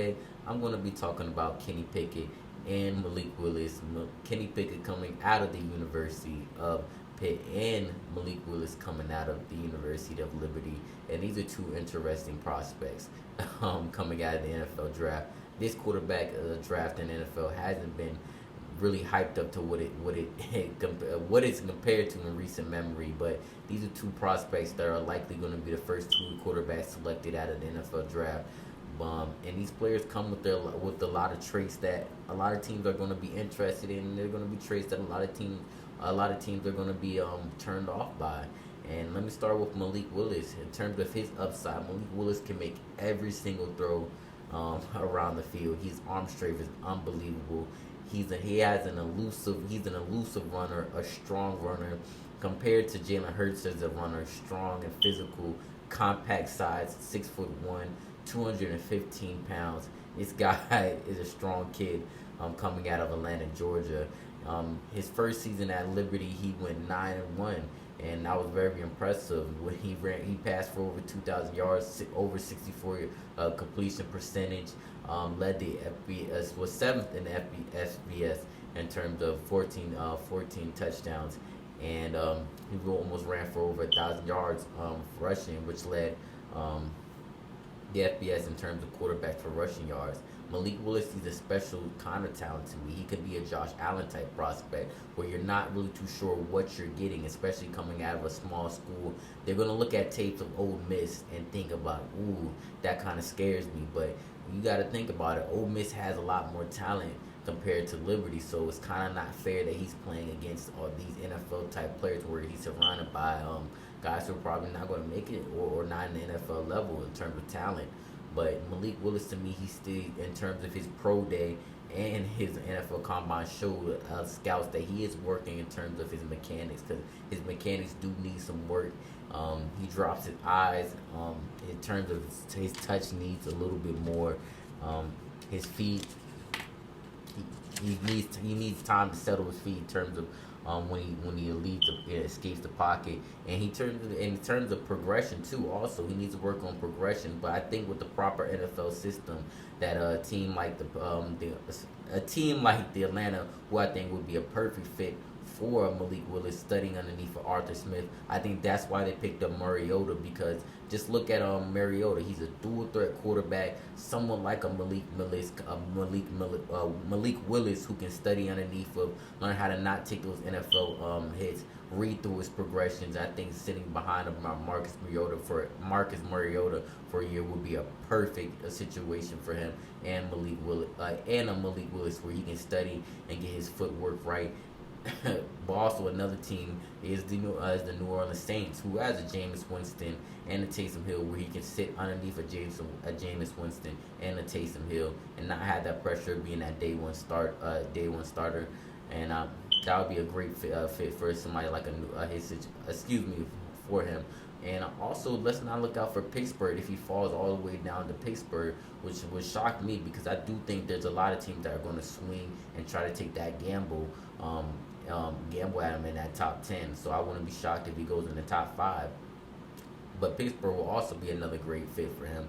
instead, I'm going to be talking about Kenny Pickett and Malik Willis. Kenny Pickett coming out of the University of Pitt and Malik Willis coming out of the University of Liberty. And these are two interesting prospects coming out of the NFL draft. This quarterback draft in the NFL hasn't been really hyped up to what it's compared to in recent memory. But these are two prospects that are likely going to be the first two quarterbacks selected out of the NFL draft. And these players come with a lot of traits that a lot of teams are going to be interested in. And they're going to be traits that a lot of teams are going to be turned off by. And let me start with Malik Willis. In terms of his upside, Malik Willis can make every single throw around the field. His arm strength is unbelievable. He's an elusive runner, a strong runner, compared to Jalen Hurts as a runner, strong and physical, compact size, 6'1", 215 pounds. This guy is a strong kid coming out of Atlanta, Georgia. His first season at Liberty, he went 9-1, and that was very impressive. When he passed for over 2,000 yards, over 64 completion percentage. Led the FBS, was seventh in the FBS in terms of 14 touchdowns, and he almost ran for over 1,000 yards rushing, which led the FBS in terms of quarterback for rushing yards. Malik Willis is a special kind of talent to me. He could be a Josh Allen type prospect where you're not really too sure what you're getting, especially coming out of a small school. They're going to look at tapes of Ole Miss and think about, ooh, that kind of scares me. But you got to think about it. Ole Miss has a lot more talent compared to Liberty, so it's kind of not fair that he's playing against all these NFL type players where he's surrounded by guys who are probably not going to make it or not in the NFL level in terms of talent. But Malik Willis, to me, he still, in terms of his pro day and his NFL combine, showed scouts that he is working in terms of his mechanics, because his mechanics do need some work. He drops his eyes. In terms of his touch, needs a little bit more. His feet, he needs time to settle his feet in terms of when he escapes the pocket, and in terms of progression too. Also, he needs to work on progression. But I think with the proper NFL system, that a team like the Atlanta, who I think would be a perfect fit for Malik Willis, studying underneath for Arthur Smith. I think that's why they picked up Mariota, because just look at Mariota. He's a dual threat quarterback, someone like a Malik Willis, who can study underneath, learn how to not take those NFL hits, read through his progressions. I think sitting behind Marcus Mariota for a year would be a perfect situation for him and Malik Willis, where he can study and get his footwork right. But also another team is the New Orleans Saints, who has a Jameis Winston and a Taysom Hill, where he can sit underneath a Jameis Winston and a Taysom Hill and not have that pressure of being that day one starter. And that would be a great fit for somebody like for him. And also, let's not look out for Pittsburgh if he falls all the way down to Pittsburgh, which would shock me, because I do think there's a lot of teams that are going to swing and try to take that gamble at him in that top 10. So I wouldn't be shocked if he goes in the top 5. But Pittsburgh will also be another great fit for him.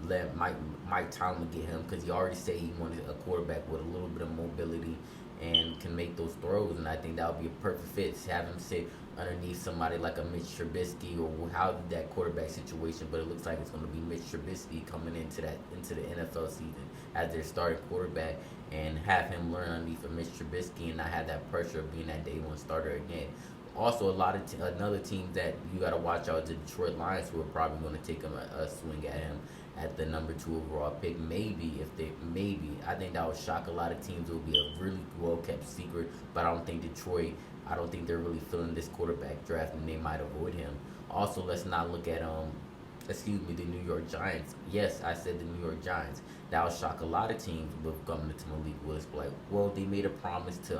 Let Mike Tomlin get him, because he already said he wanted a quarterback with a little bit of mobility and can make those throws. And I think that would be a perfect fit to have him sit underneath somebody like a Mitch Trubisky, or how that quarterback situation. But it looks like it's going to be Mitch Trubisky coming into the NFL season as their starting quarterback, and have him learn underneath of Mitch Trubisky and not have that pressure of being that day one starter again. Also, another team that you got to watch out is the Detroit Lions, who are probably going to take him a swing at him at the number 2 overall pick. Maybe I think that would shock a lot of teams. It would be a really well kept secret. But I don't think Detroit. I don't think they're really feeling this quarterback draft, and they might avoid him. Also, let's not look at the New York Giants. Yes, I said the New York Giants. That will shock a lot of teams with coming to Malik Willis. Like, well, they made a promise to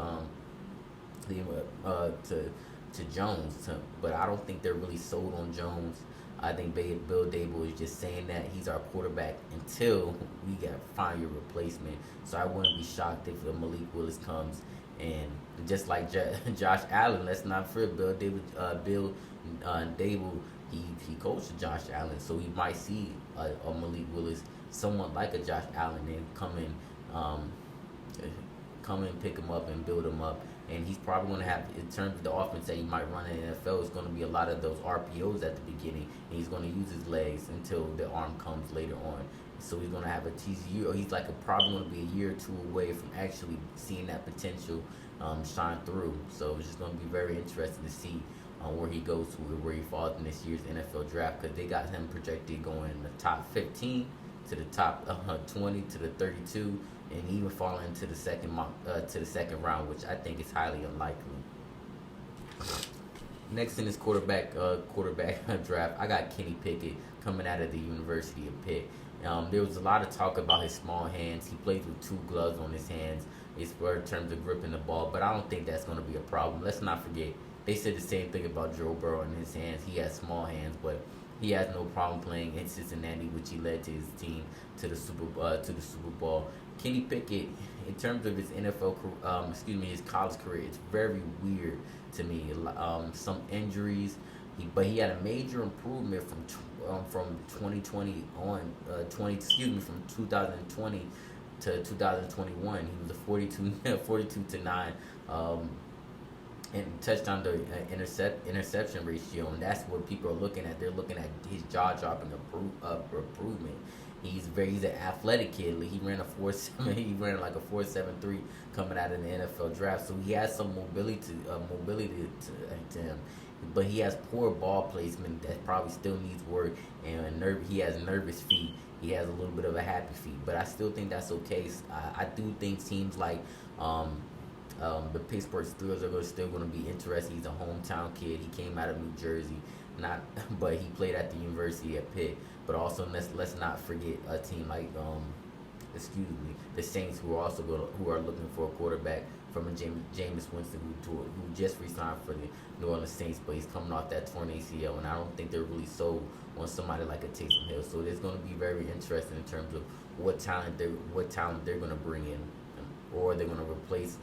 Jones, but I don't think they're really sold on Jones. I think Bill Dable is just saying that he's our quarterback until we find your replacement. So I wouldn't be shocked if Malik Willis comes. And just like Josh Allen, let's not forget Bill Dable he coached Josh Allen, so he might see a Malik Willis, someone like a Josh Allen, and um, come and pick him up and build him up. And he's probably going to have, in terms of the offense that he might run in the NFL, it's going to be a lot of those RPOs at the beginning, and he's going to use his legs until the arm comes later on. So he's going to have he's like probably going to be a year or two away from actually seeing that potential shine through. So it's just going to be very interesting to see where he goes to, where he falls in this year's NFL draft, because they got him projected going in the top 15 to the top 20 to the 32, and even falling into the second round, which I think is highly unlikely. Next in this quarterback draft, I got Kenny Pickett coming out of the University of Pitt. There was a lot of talk about his small hands. He plays with two gloves on his hands. It's for in terms of gripping the ball, but I don't think that's going to be a problem. Let's not forget, they said the same thing about Joe Burrow in his hands. He has small hands, but he has no problem playing in Cincinnati, which he led to his team to the Super Bowl. Kenny Pickett, in terms of his his college career, it's very weird to me. Some injuries, but he had a major improvement from 2020 on from 2020 to 2021. He was a 42 to 9 and touchdown to interception ratio, and that's what people are looking at. They're looking at his jaw dropping improvement. He's an athletic kid. He ran a 4.7. He ran like a 4.73 coming out of the NFL draft. So he has some mobility to him, but he has poor ball placement that probably still needs work. And he has nervous feet. He has a little bit of a happy feet, but I still think that's okay. I do think teams like the Pittsburgh Steelers are still going to be interested. He's a hometown kid. He came out of New Jersey, but he played at the University of Pitt. But also let's not forget a team like the Saints, who are looking for a quarterback from a Jameis Winston, who just re-signed for the New Orleans Saints, but he's coming off that torn ACL, and I don't think they're really sold on somebody like a Taysom Hill. So it's going to be very interesting in terms of what talent they're going to bring in, or they're going to replace.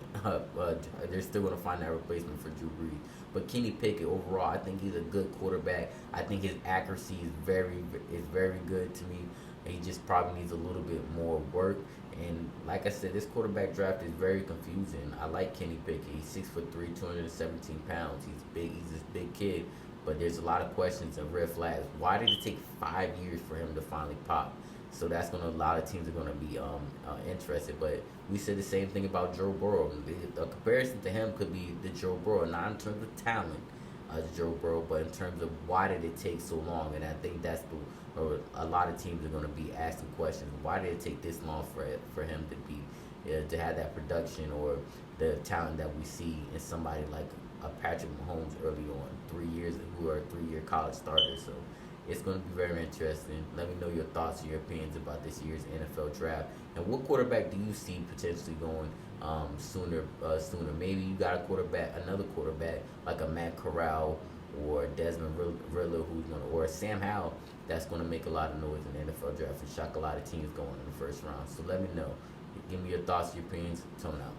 They're still going to find that replacement for Drew Brees. But Kenny Pickett, overall, I think he's a good quarterback. I think his accuracy is very good to me. He just probably needs a little bit more work. And like I said, this quarterback draft is very confusing. I like Kenny Pickett. He's 6'3", 217 pounds. He's big. He's this big kid. But there's a lot of questions and red flags. Why did it take 5 years for him to finally pop? So that's going to, a lot of teams are going to be interested. But we said the same thing about Joe Burrow. A comparison to him could be the Joe Burrow, not in terms of talent, Joe Burrow, but in terms of why did it take so long? And I think a lot of teams are going to be asking questions. Why did it take this long for him to have that production or the talent that we see in somebody like Patrick Mahomes early on, 3 years, who are 3-year college starters? So it's going to be very interesting. Let me know your thoughts and your opinions about this year's NFL draft. And what quarterback do you see potentially going sooner? Maybe you got another quarterback like a Matt Corral or Desmond Riddler, or Sam Howell, that's going to make a lot of noise in the NFL draft and shock a lot of teams going in the first round. So let me know. Give me your thoughts, your opinions. Tone out.